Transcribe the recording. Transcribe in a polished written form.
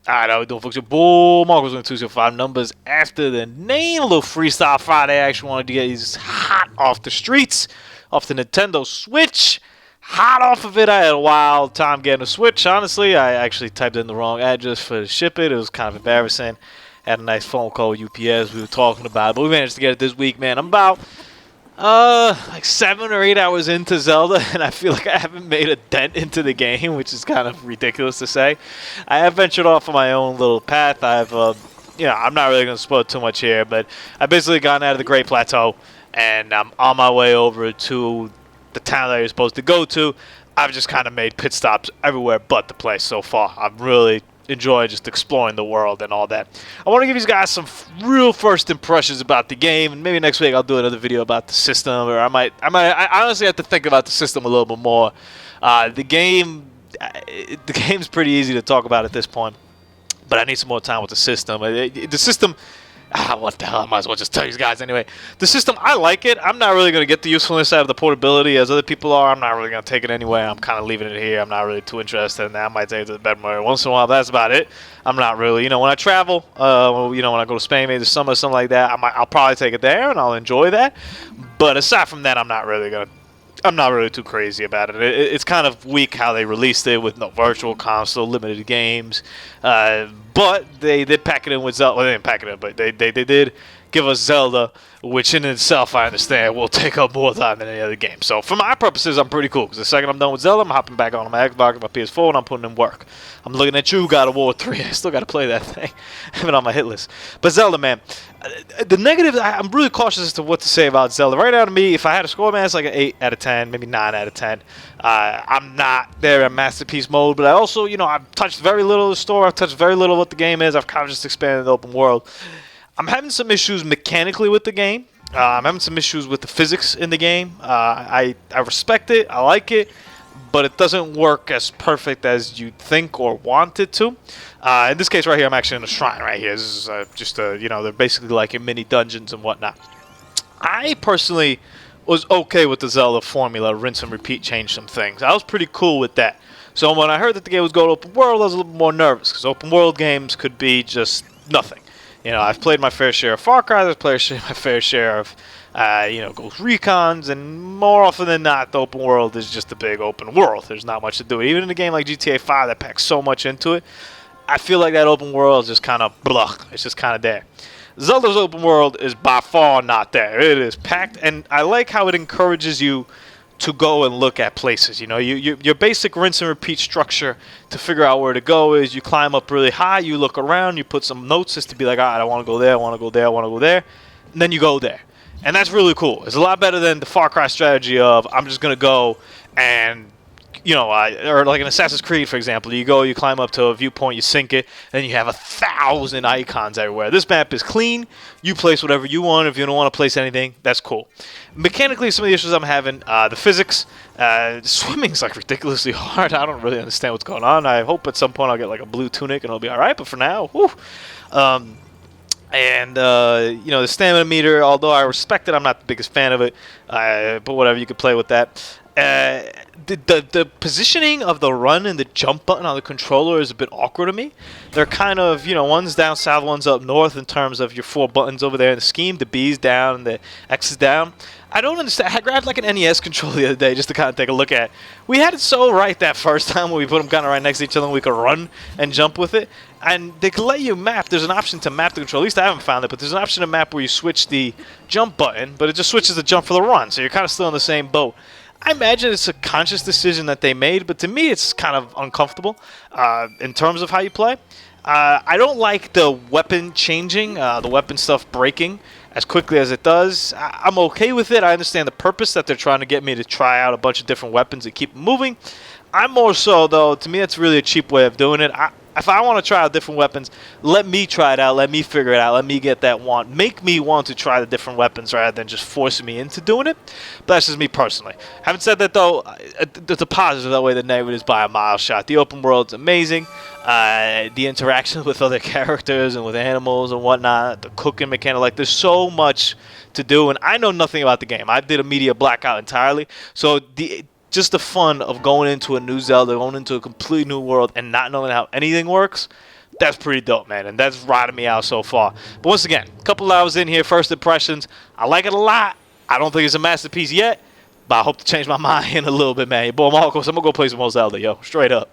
Alright, how we doing, folks? Your boy Marcos with 205 numbers after the name. A little Freestyle Friday action. Wanted to get these hot off the streets, off the Nintendo Switch. Hot off of it. I had a wild time getting a Switch, honestly. I actually typed in the wrong address for to ship it. It was kind of embarrassing. Had a nice phone call with UPS. We were talking about it, but we managed to get it this week, man. I'm about like 7 or 8 hours into Zelda, and I feel like I haven't made a dent into the game, which is kind of ridiculous to say. I have ventured off on my own little path. I've, I'm not really going to spoil too much here, but I've basically gotten out of the Great Plateau, and I'm on my way over to the town that you're supposed to go to. I've just kind of made pit stops everywhere but the place so far. I've really enjoyed just exploring the world and all that. I want to give you guys some real first impressions about the game, and maybe next week I'll do another video about the system, or I honestly have to think about the system a little bit more. The game's pretty easy to talk about at this point, but I need some more time with the system. The system. What the hell? I might as well just tell you guys anyway. The system, I like it. I'm not really going to get the usefulness out of the portability as other people are. I'm not really going to take it anywhere. I'm kind of leaving it here. I'm not really too interested in that. I might take it to the bedroom once in a while. That's about it. I'm not really, when I travel, when I go to Spain maybe this summer or something like that, I'll probably take it there and I'll enjoy that. But aside from that, I'm not really too crazy about it. It's kind of weak how they released it with no virtual console, limited games. But they did pack it in with Zelda. Well, they didn't pack it in, but they did give us Zelda, which in itself, I understand, will take up more time than any other game. So for my purposes, I'm pretty cool. Because the second I'm done with Zelda, I'm hopping back on my Xbox and my PS4, and I'm putting in work. I'm looking at you, God of War 3. I still got to play that thing. I have it on my hit list. But Zelda, man, the negatives, I'm really cautious as to what to say about Zelda. Right now to me, if I had a score, man, it's like an 8 out of 10, maybe 9 out of 10. I'm not there in Masterpiece mode, but I also, I've touched very little of the story. I've touched very little of what the game is. I've kind of just expanded the open world. I'm having some issues mechanically with the game. I'm having some issues with the physics in the game. I respect it. I like it. But it doesn't work as perfect as you'd think or want it to. In this case right here, I'm actually in a shrine right here. This is they're basically like in mini dungeons and whatnot. I personally was okay with the Zelda formula, rinse and repeat, change some things. I was pretty cool with that. So when I heard that the game was going open world, I was a little more nervous, because open world games could be just nothing. I've played my fair share of Far Cry, I've played my fair share of, Ghost Recons, and more often than not, the open world is just a big open world. There's not much to do. Even in a game like GTA 5 that packs so much into it, I feel like that open world is just kind of blah. It's just kind of there. Zelda's open world is by far not there. It is packed, and I like how it encourages you to go and look at places. Your basic rinse and repeat structure to figure out where to go is you climb up really high, you look around, you put some notes just to be like, all right, I want to go there, I want to go there, I want to go there, and then you go there. And that's really cool. It's a lot better than the Far Cry strategy of I'm just going to go and, or like in Assassin's Creed, for example, you go, you climb up to a viewpoint, you sink it, and you have 1,000 icons everywhere. This map is clean. You place whatever you want. If you don't want to place anything, that's cool. Mechanically, some of the issues I'm having, the physics, swimming's like ridiculously hard. I don't really understand what's going on. I hope at some point I'll get like a blue tunic and it'll be all right, but for now, whew. The stamina meter, although I respect it, I'm not the biggest fan of it. But whatever, you could play with that. The positioning of the run and the jump button on the controller is a bit awkward to me. They're kind of, one's down south, one's up north in terms of your 4 buttons over there in the scheme. The B's down and the X is down. I don't understand. I grabbed like an NES controller the other day just to kind of take a look at. We had it so right that first time when we put them kind of right next to each other and we could run and jump with it. And they can let you map. There's an option to map the controller. At least I haven't found it, but there's an option to map where you switch the jump button, but it just switches the jump for the run. So you're kind of still in the same boat. I imagine it's a conscious decision that they made, but to me it's kind of uncomfortable in terms of how you play. I don't like the weapon changing, the weapon stuff breaking as quickly as it does. I'm okay with it. I understand the purpose that they're trying to get me to try out a bunch of different weapons and keep moving. I'm more so, though, to me that's really a cheap way of doing it. If I want to try out different weapons, let me try it out. Let me figure it out. Let me get that want. Make me want to try the different weapons rather than just forcing me into doing it. But that's just me personally. Having said that, though, the positive that way, the negative is by a mile shot. The open world's amazing. The interaction with other characters and with animals and whatnot. The cooking mechanic. Like, there's so much to do. And I know nothing about the game. I did a media blackout entirely. So just the fun of going into a new Zelda, going into a completely new world, and not knowing how anything works, That's pretty dope, man, and that's riding me out so far. But once again, a couple hours in here, first impressions. I like it a lot. I don't think it's a masterpiece yet, but I hope to change my mind in a little bit, man. Your boy Marcos, I'm going to go play some more Zelda, yo. Straight up.